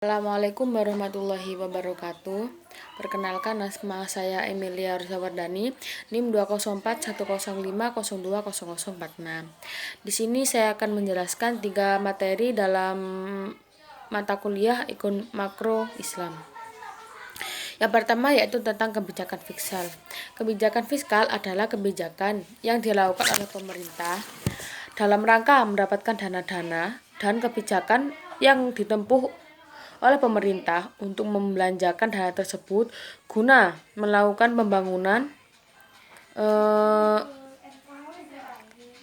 Assalamualaikum warahmatullahi wabarakatuh. Perkenalkan, nama saya Emilia Rusawardani, NIM 2041050020046. Di sini saya akan menjelaskan 3 materi dalam mata kuliah makro Islam. Yang pertama yaitu tentang kebijakan fiskal. Kebijakan fiskal adalah kebijakan yang dilakukan oleh pemerintah dalam rangka mendapatkan dana-dana dan kebijakan yang ditempuh oleh pemerintah untuk membelanjakan dana tersebut guna melakukan pembangunan.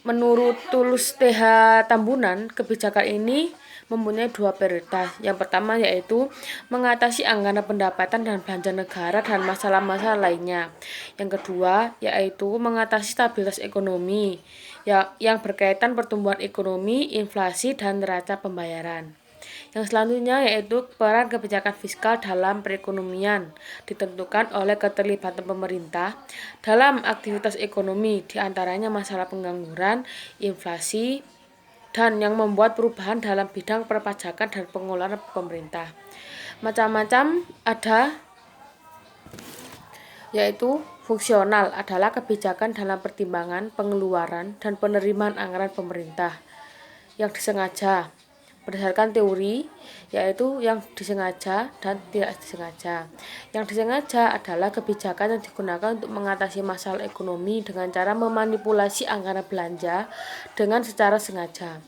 Menurut Tulus TH Tambunan, kebijakan ini mempunyai 2 prioritas. Yang pertama yaitu mengatasi anggaran pendapatan dan belanja negara dan masalah-masalah lainnya. Yang kedua yaitu mengatasi stabilitas ekonomi yang berkaitan pertumbuhan ekonomi, inflasi, dan neraca pembayaran. Yang selanjutnya yaitu peran kebijakan fiskal dalam perekonomian ditentukan oleh keterlibatan pemerintah dalam aktivitas ekonomi, diantaranya masalah pengangguran, inflasi, dan yang membuat perubahan dalam bidang perpajakan dan pengelolaan pemerintah. Macam-macam ada, yaitu fungsional adalah kebijakan dalam pertimbangan, pengeluaran, dan penerimaan anggaran pemerintah yang disengaja berdasarkan teori, yaitu yang disengaja dan tidak disengaja. Yang disengaja adalah kebijakan yang digunakan untuk mengatasi masalah ekonomi dengan cara memanipulasi anggaran belanja dengan secara sengaja.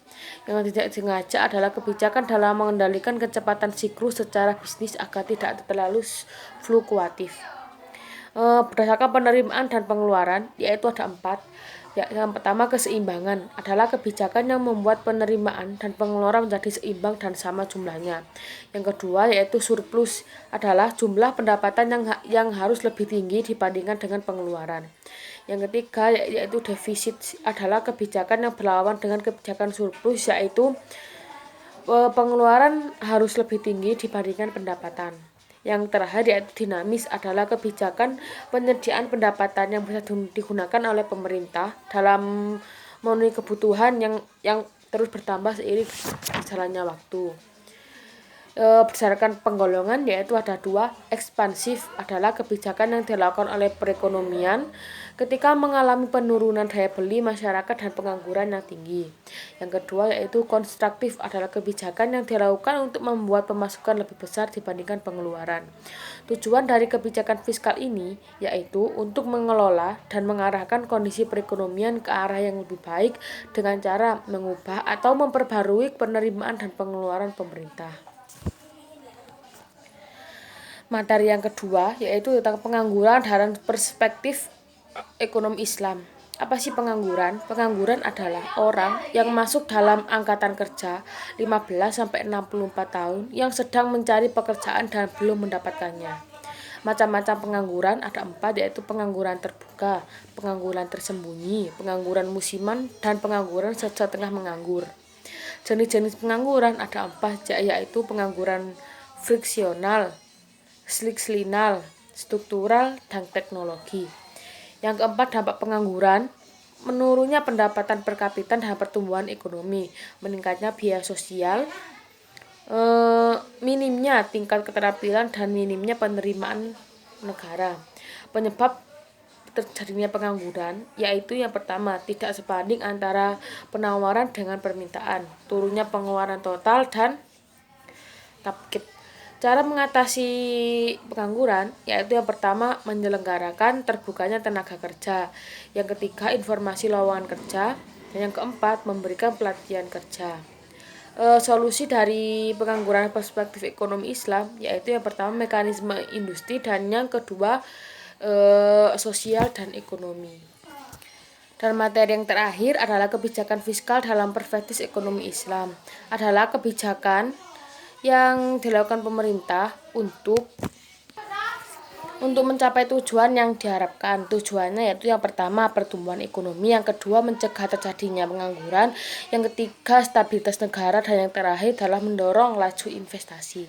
Yang tidak disengaja adalah kebijakan dalam mengendalikan kecepatan siklus secara bisnis agar tidak terlalu fluktuatif. Berdasarkan penerimaan dan pengeluaran, yaitu ada 4. Yang pertama, keseimbangan adalah kebijakan yang membuat penerimaan dan pengeluaran menjadi seimbang dan sama jumlahnya. Yang kedua yaitu surplus adalah jumlah pendapatan yang harus lebih tinggi dibandingkan dengan pengeluaran. Yang ketiga yaitu defisit adalah kebijakan yang berlawan dengan kebijakan surplus, yaitu pengeluaran harus lebih tinggi dibandingkan pendapatan. Yang terakhir yaitu dinamis adalah kebijakan penyediaan pendapatan yang bisa digunakan oleh pemerintah dalam memenuhi kebutuhan yang terus bertambah seiring berjalannya waktu. Berdasarkan penggolongan yaitu ada 2. Ekspansif adalah kebijakan yang dilakukan oleh perekonomian ketika mengalami penurunan daya beli masyarakat dan pengangguran yang tinggi. Yang kedua yaitu konstruktif adalah kebijakan yang dilakukan untuk membuat pemasukan lebih besar dibandingkan pengeluaran. Tujuan dari kebijakan fiskal ini yaitu untuk mengelola dan mengarahkan kondisi perekonomian ke arah yang lebih baik dengan cara mengubah atau memperbarui penerimaan dan pengeluaran pemerintah. Materi yang kedua yaitu tentang pengangguran dalam perspektif ekonomi Islam. Apa sih pengangguran? Pengangguran adalah orang yang masuk dalam angkatan kerja 15-64 tahun yang sedang mencari pekerjaan dan belum mendapatkannya. Macam-macam pengangguran ada 4, yaitu pengangguran terbuka, pengangguran tersembunyi, pengangguran musiman, dan pengangguran setengah menganggur. Jenis-jenis pengangguran ada 4, yaitu pengangguran friksional, seklinal, struktural, dan teknologi. Yang keempat, dampak pengangguran: menurunnya pendapatan per kapita dan pertumbuhan ekonomi, meningkatnya biaya sosial, minimnya tingkat keterampilan, dan minimnya penerimaan negara. Penyebab terjadinya pengangguran yaitu yang pertama, tidak sebanding antara penawaran dengan permintaan, turunnya pengeluaran total, dan tabkit. Cara mengatasi pengangguran yaitu yang pertama, menyelenggarakan terbukanya tenaga kerja. Yang ketiga, informasi lowongan kerja. Dan yang keempat, memberikan pelatihan kerja. Solusi dari pengangguran perspektif ekonomi Islam yaitu yang pertama, mekanisme industri, dan yang kedua, sosial dan ekonomi. Dan materi yang terakhir adalah kebijakan fiskal dalam perspektif ekonomi Islam. Adalah kebijakan yang dilakukan pemerintah untuk mencapai tujuan yang diharapkan. Tujuannya yaitu yang pertama, pertumbuhan ekonomi, yang kedua, mencegah terjadinya pengangguran, yang ketiga, stabilitas negara, dan yang terakhir adalah mendorong laju investasi.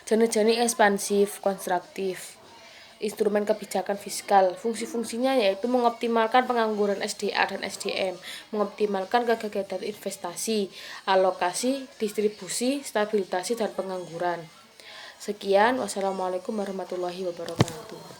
Jenis-jenis ekspansif, konstruktif. Instrumen kebijakan fiskal, fungsi-fungsinya yaitu mengoptimalkan pengangguran SDA dan SDM, mengoptimalkan kegiatan investasi, alokasi, distribusi, stabilisasi, dan pengangguran. Sekian, wassalamualaikum warahmatullahi wabarakatuh.